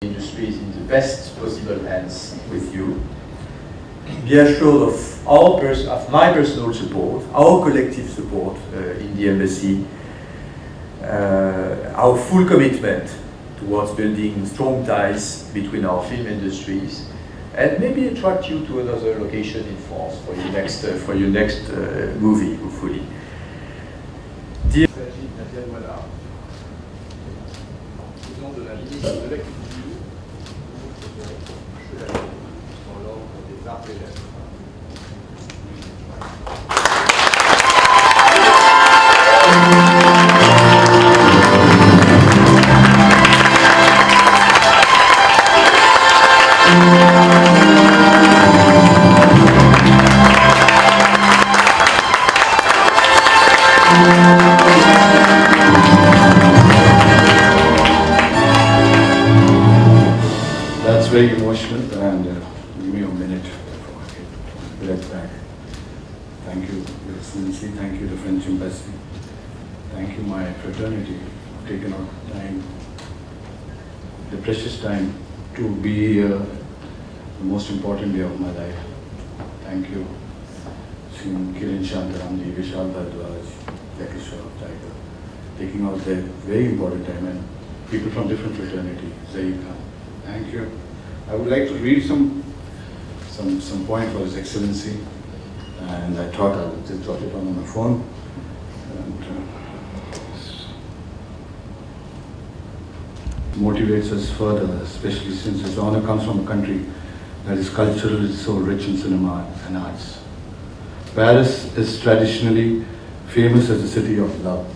industry is in the best possible hands with you. Be assured of my personal support, our collective support in the embassy, our full commitment towards building strong ties between our film industries, and maybe attract you to another location in France for your next movie, hopefully. Dear Sajid Nadiadwala, au nom de la ministre de la Culture, Chevalier dans l'ordre des Arts et Lettres. That's very emotional, and give me a minute before I get back. Thank you, Your Excellency. Thank you, the French Embassy. Thank you, my fraternity, for taking out time, the precious time, to be here, the most important day of my life. Thank you, Kiran Shantaramji, Vishal Bhardwaj, Jackky, Shroff, taking out their very important time, and people from different fraternity, Zaid Khan. Thank you. I would like to read some point for His Excellency, and I thought I would just jot it on my phone. And, motivates us further, especially since his honor comes from a country that is culturally so rich in cinema and arts. Paris is traditionally famous as the city of love.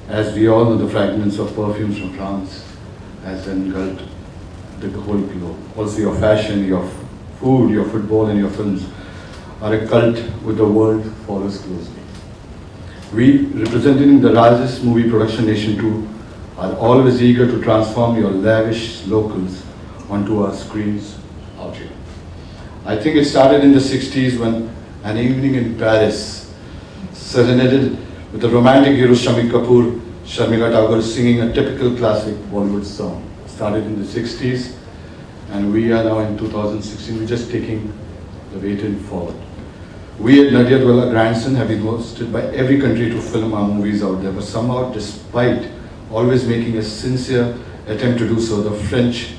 As we all know, the fragments of perfumes from France has engulfed the whole globe. Also your fashion, your food, your football and your films are a cult which the world follows closely. We, representing the largest movie production nation too, are always eager to transform your lavish locals onto our screens out here. I think it started in the 60s when an evening in Paris, serenaded with the romantic hero Shami Kapoor, Sharmila Tagore singing a typical classic Bollywood song. Started in the 60s, and we are now in 2016. We're just taking the way forward. We at Nadiadwala Grandson have been hosted by every country to film our movies out there, but somehow, despite always making a sincere attempt to do so, the French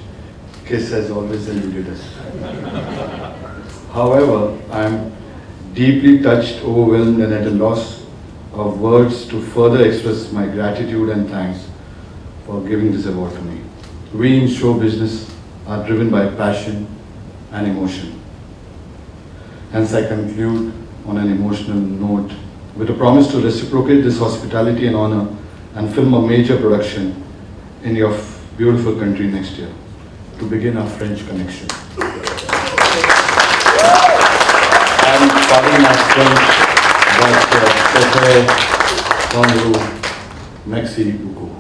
kiss has always eluded us. However, I am deeply touched, overwhelmed, and at a loss of words to further express my gratitude and thanks for giving this award to me. We in show business are driven by passion and emotion. Hence, I conclude on an emotional note with a promise to reciprocate this hospitality and honor and film a major production in your beautiful country next year to begin our French connection. I'm pardon my French, but merci beaucoup.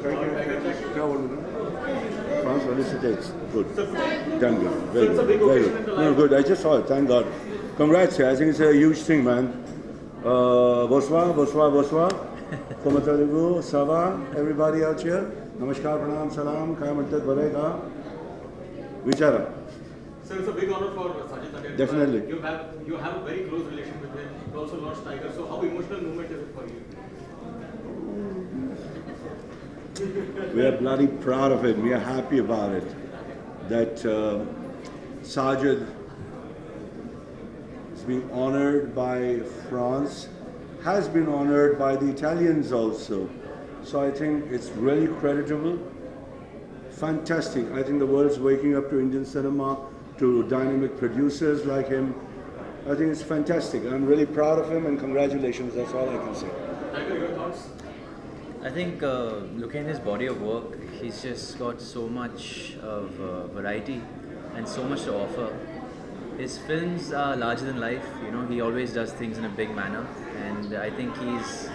क्या बोलूँ France felicitated. Good. Done good. Very good. Very good. No, good. I just saw it. Thank God. Congrats. I think it's a huge thing, man. Bonsoir, bonsoir, bonsoir. Comment allez-vous? Ça va? Everybody out here? Namaskar, pranam, salam. Kaya mantat badega. Vichara. So it's a big honor for Sajid Nadiadwala. Definitely. You have a very close relation with him. You also launched Tiger. So how emotional moment is it for you? We are bloody proud of it. We are happy about it. That Sajid is being honored by France, has been honored by the Italians also. So I think it's really creditable. Fantastic. I think the world's waking up to Indian cinema, to dynamic producers like him. I think it's fantastic. I'm really proud of him and congratulations. That's all I can say. Tiger, your thoughts? I think looking at his body of work, he's just got so much of variety and so much to offer. His films are larger than life, you know, he always does things in a big manner, and I think he's,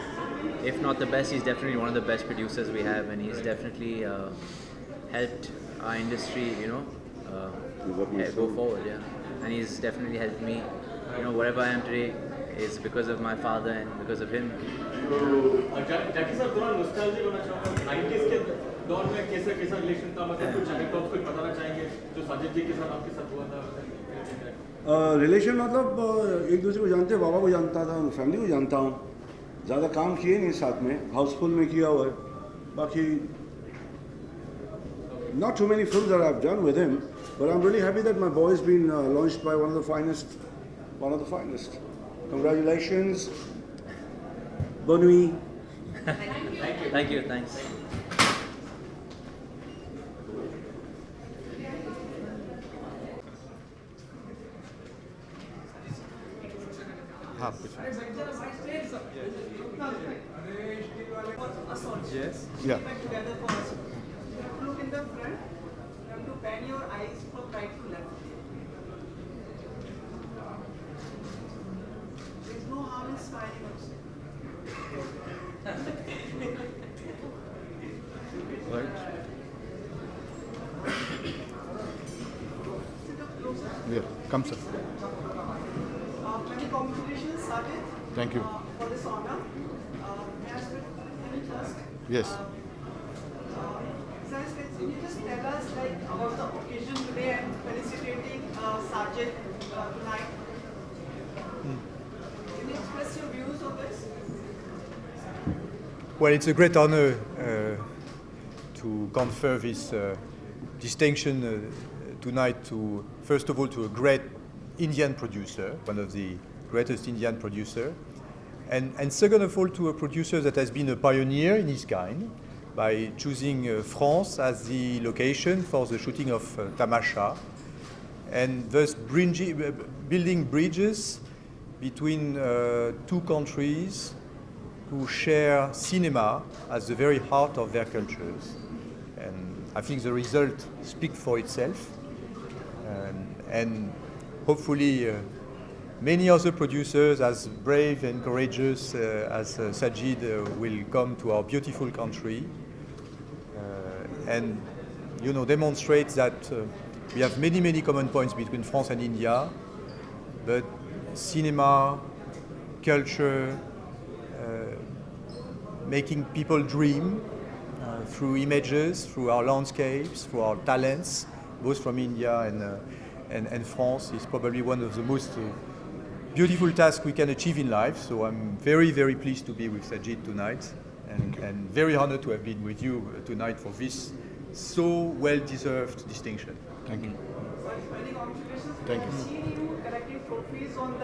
if not the best, he's definitely one of the best producers we have, and he's definitely helped our industry, you know, go forward, yeah. And he's definitely helped me, you know, whatever I am today is because of my father and because of him. Jackky sir, थोड़ा nostalgic होना चाहूँगा. 90s के दौर में कैसा relation था, मतलब कुछ anecdotes कुछ बताना चाहेंगे जो साजिद जी के साथ आपके साथ हुआ था? रिलेशन मतलब एक दूसरे को जानते, बाबा को जानता था, फैमिली को जानता हूँ. ज़्यादा काम किए नहीं साथ में, हाउसफुल में किया हुआ है. बाकी not too many films that I've done with him, but I'm really happy that my boy's been launched by one of the finest. Congratulations. Bonne nuit. Thank you, thanks. Yes. Yeah. Together for us. You have to look in the front. You have to pan your eyes from right to left. There is no harm in smiling also. What? Sit up closer. Yeah, come sir. Many congratulations, Sajid. Thank you. For this honor. May I speak first? Yes. Can you just tell us about the occasion today and felicitating Sajid tonight? Can you express your views on this? Well, it's a great honor to confer this distinction tonight to, first of all, to a great Indian producer, one of the greatest Indian producer, and second of all, to a producer that has been a pioneer in his kind by choosing France as the location for the shooting of Tamasha, and thus building bridges between two countries who share cinema as the very heart of their cultures. And I think the result speaks for itself. And hopefully many other producers as brave and courageous as Sajid will come to our beautiful country and, you know, demonstrate that we have many, many common points between France and India, but cinema, culture, making people dream through images, through our landscapes, through our talents, both from India and France, is probably one of the most beautiful tasks we can achieve in life. So I'm very, very pleased to be with Sajid tonight, and very honored to have been with you tonight for this so well-deserved distinction. Thank you. Many congratulations. Thank you. I've seen you collecting trophies on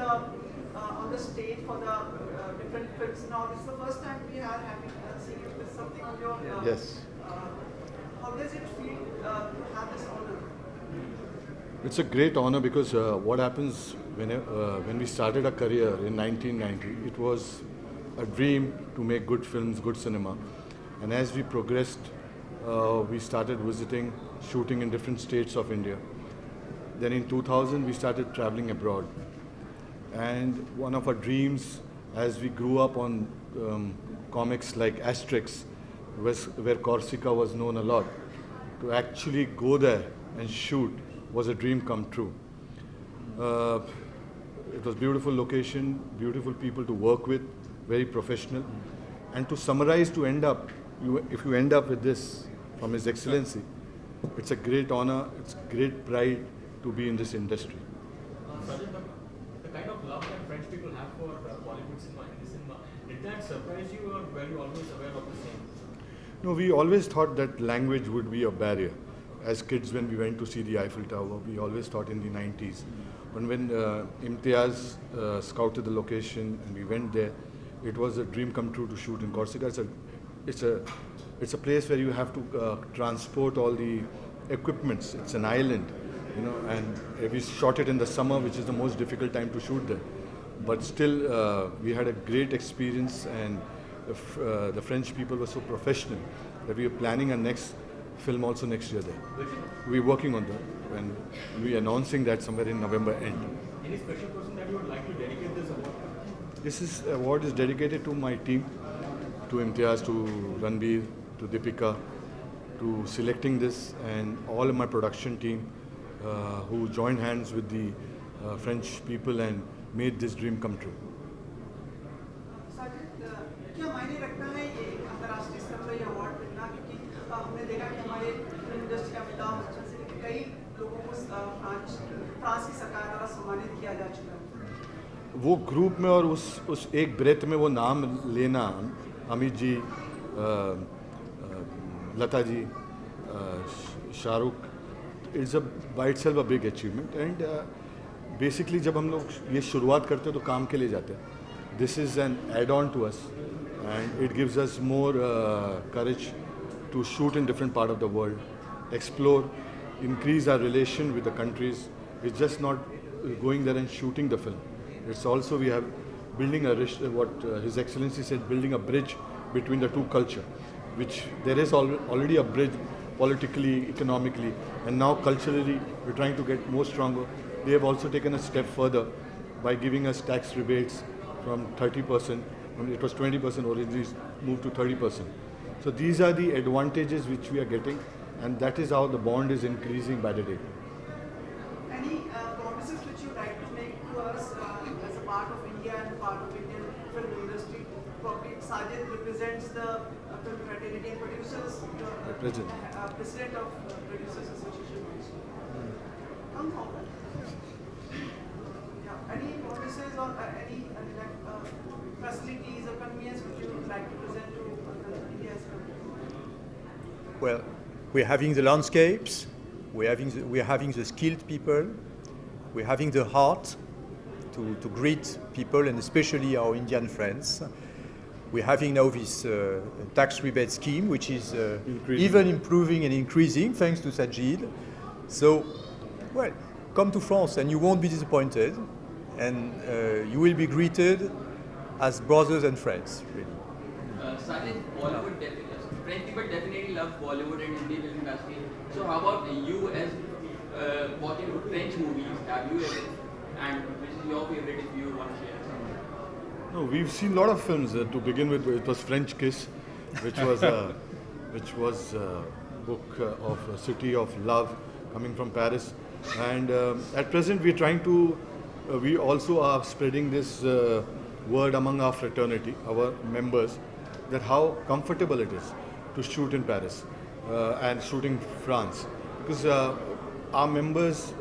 the stage for the different films. Now this is the first time we are having seen you with something on your. Yes. How does it feel to have this honor? It's a great honor because what happens when we started our career in 1990, it was a dream to make good films, good cinema. And as we progressed, we started visiting, shooting in different states of India. Then in 2000, we started traveling abroad. And one of our dreams, as we grew up on comics like Asterix, where Corsica was known a lot, to actually go there and shoot was a dream come true. It was beautiful location, beautiful people to work with, very professional. And to summarize, to end up, if you end up with this from His Excellency, it's a great honor, it's great pride to be in this industry. Sajid, the kind of love that French people have for Bollywood cinema, Hindi cinema, did that surprise you, or were you always aware of the same? No, we always thought that language would be a barrier. As kids, when we went to see the Eiffel Tower, we always thought in the 90s. But when Imtiaz scouted the location and we went there, it was a dream come true to shoot in Corsica. It's a place where you have to transport all the equipments. It's an island, you know, and we shot it in the summer, which is the most difficult time to shoot there. But still, we had a great experience, and the French people were so professional that we are planning a next film also next year there. We're working on that, and we're announcing that somewhere in November end. Any special person that you would like to dedicate this award to? This award is dedicated to my team, to Imtiaz, to Ranbir, to Deepika, to selecting this, and all of my production team who joined hands with the French people and made this dream come true. Sajid, क्या मायने रखता है ये अंतर्राष्ट्रीय स्तर पर ये award मिलना, क्योंकि हमने देखा कि हमारे फिल्म इंडस्ट्री का अमिताभ बच्चन से लेकर कई लोगों को फ्रांस की सरकार द्वारा सम्मानित किया जा चुका है। वो ग्रुप में और उस एक ब्रेथ में वो नाम लेना, Amit ji, Lata ji, Shahrukh, it's by itself a big achievement. And basically जब हम लोग ये शुरुआत करते हैं तो काम के लिए जाते हैं. This is an add on to us and it gives us more courage to shoot in different part of the world, explore, increase our relation with the countries. It's just not going there and shooting the film. It's also we have building what His Excellency said, building a bridge between the two culture, which there is already a bridge politically, economically, and now culturally we're trying to get more stronger. They have also taken a step further by giving us tax rebates from 30%, it was 20% originally, moved to 30%. So these are the advantages which we are getting, and that is how the bond is increasing by the day. Any promises which you like to make to us as a part of India and part of Indian film industry? Probably Sajid represents the film fraternity and producers, the president of Producers Association also. Come forward. Yeah. Any promises or any facilities or convenience which you would like to present to India's film? Well, we're having the landscapes, we're having the skilled people, we're having the heart to greet people, and especially our Indian friends. We're having now this tax rebate scheme, which is even improving and increasing thanks to Sajid. So, well, come to France and you won't be disappointed, and you will be greeted as brothers and friends, really. Sajid, Bollywood, French people definitely love Bollywood and Hindi film industry. So how about you, as watching French movies, have you ever, and which is your favorite if you want to share something? No, we've seen a lot of films. To begin with, it was French Kiss, which was a book of a City of Love coming from Paris. And at present, we're trying to, we also are spreading this word among our fraternity, our members, that how comfortable it is to shoot in Paris and shoot in France. Because our members,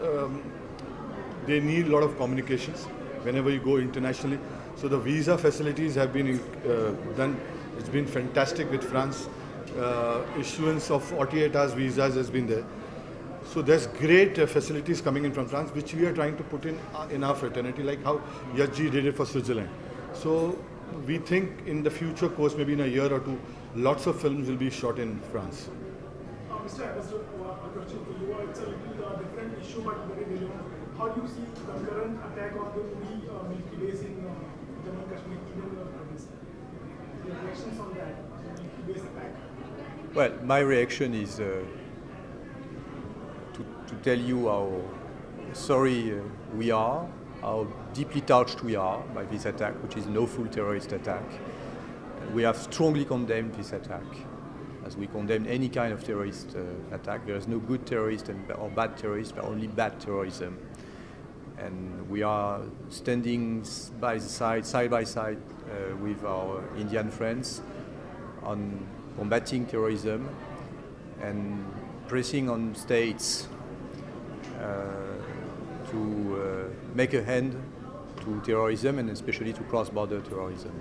they need a lot of communications whenever you go internationally. So the visa facilities have been done. It's been fantastic with France. Issuance of 48 hours visas has been there. So there's great facilities coming in from France, which we are trying to put in our fraternity, like how Jackky did it for Switzerland. So we think in the future course, maybe in a year or two, lots of films will be shot in France. Mr. Ambassador, a question for you. It's a little different issue, but very relevant. How do you see the current attack on the movie Milky Base in Jammu and Kashmir, Indian province? Your reactions on that, Milky Base attack? Well, my reaction is to tell you how sorry we are, how deeply touched we are by this attack, which is an awful terrorist attack. We have strongly condemned this attack. as we condemn any kind of terrorist attack. There is no good terrorist or bad terrorist, but only bad terrorism. And we are standing side by side with our Indian friends on combating terrorism and pressing on states to make a end to terrorism and especially to cross-border terrorism.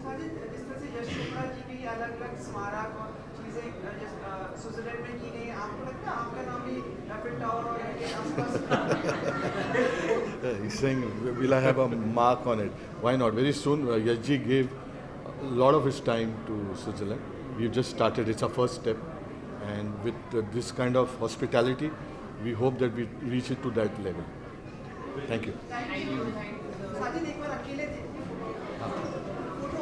Sajid, जिस तरह से यश चोपड़ा जी की अलग-अलग स्मारक और चीजें Switzerland में की गई, आपको लगता है आपका नाम भी एफिल टावर और इनके आसपास? He's saying, will I have a mark on it? Why not? Very soon, Yashji gave a lot of his time to Switzerland. We've just started, it's our first step. And with this kind of hospitality, we hope that we reach it to that level. Thank you. Sajid एक बार अकेले थे photo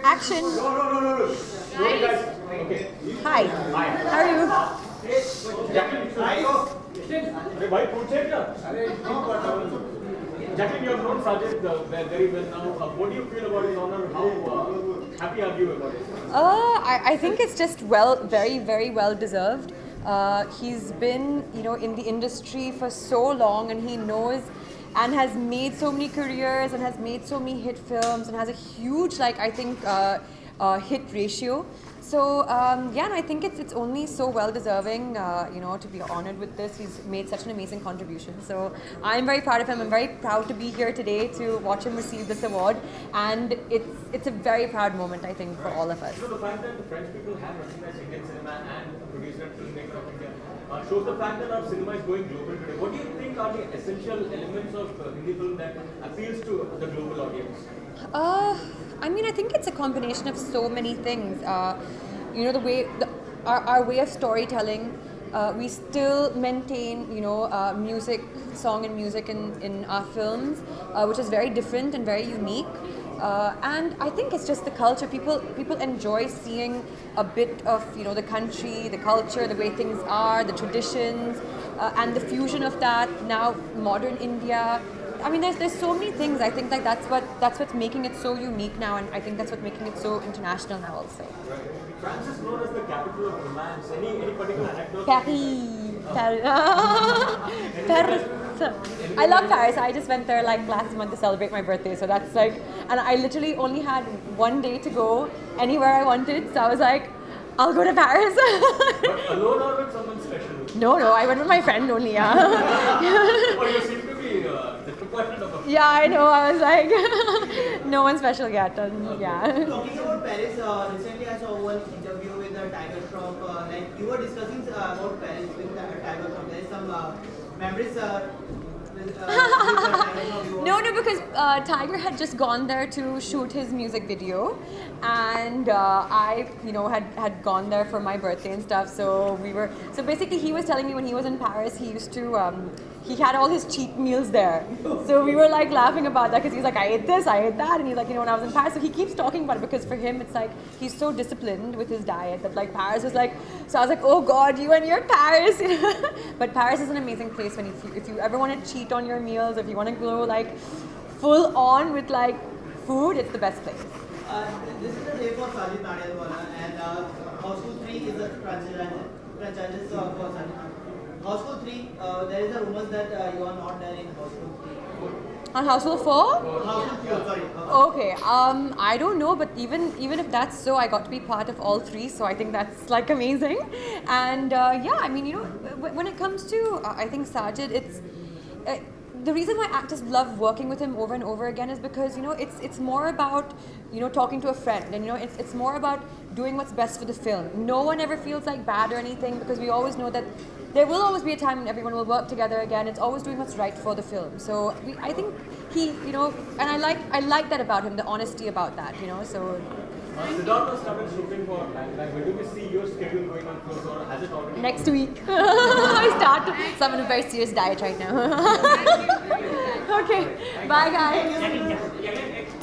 Action. Hi. How are you? Jacqueline, you have known Sajid very well now. What do you feel about his honor? How happy are you about it? I think it's just very, very well deserved. He's been, in the industry for so long, and he knows and has made so many careers and has made so many hit films and has a huge, hit ratio. So and I think it's only so well deserving, to be honored with this. He's made such an amazing contribution. So I'm very proud of him. I'm very proud to be here today to watch him receive this award, and it's a very proud moment, I think, for all of us. So the fact that the French people have recognized Indian cinema and a producer and filmmaker of India shows the fact that our cinema is going global today. What do you think are the essential elements of Hindi film that appeals to the global audience? I think it's a combination of so many things. The way our way of storytelling, we still maintain, music, song and music in our films, which is very different and very unique. And I think it's just the culture. People enjoy seeing a bit of the country, the culture, the way things are, the traditions, and the fusion of that. Now modern India. There's so many things. I think that's what's making it so unique now, and I think that's what's making it so international now also. France is known as the capital of romance. Any particular anecdote? Paris. I love Paris. I just went there last month to celebrate my birthday. So that's and I literally only had one day to go anywhere I wanted. So I was like, I'll go to Paris. But alone or with someone special? No, I went with my friend only. Yeah. Oh, you seem to be the proportion of a... Yeah, I know. I was like, no one special yet. And yeah. Talking about Paris, recently I saw one interview with Tiger Shroff. You were discussing about Paris with Tiger Shroff. There is some memories. No, because Tiger had just gone there to shoot his music video, and I, had gone there for my birthday and stuff. So basically, he was telling me when he was in Paris, he used to, he had all his cheap meals there. So we were laughing about that because he's like, I ate this, I ate that, and he's like, when I was in Paris. So he keeps talking about it because for him, it's he's so disciplined with his diet that Paris was so I was like, oh God, you and your Paris. But Paris is an amazing place if you ever want to cheat on your meals, if you want to go full on with food, it's the best place. This is the day for Sajid Nadiadwala, and Houseful 3 is a franchise for Sajid. Houseful 3, there is a rumor that you are not there in Houseful 3. On Houseful 4? Houseful 4, sorry. Okay, I don't know, but even if that's so, I got to be part of all three, so I think that's amazing. And when it comes to I think Sajid, the reason why actors love working with him over and over again is because, you know, it's more about, you know, talking to a friend, and, you know, it's more about doing what's best for the film. No one ever feels like bad or anything, because we always know that there will always be a time when everyone will work together again. It's always doing what's right for the film. So I think he, you know, and I like that about him, the honesty about that, you know. So. Siddhartha started shooting for Bang. When do we see your schedule going on close, or has it already? Next week. I start. So I'm on a very serious diet right now. Okay. Bye, guys.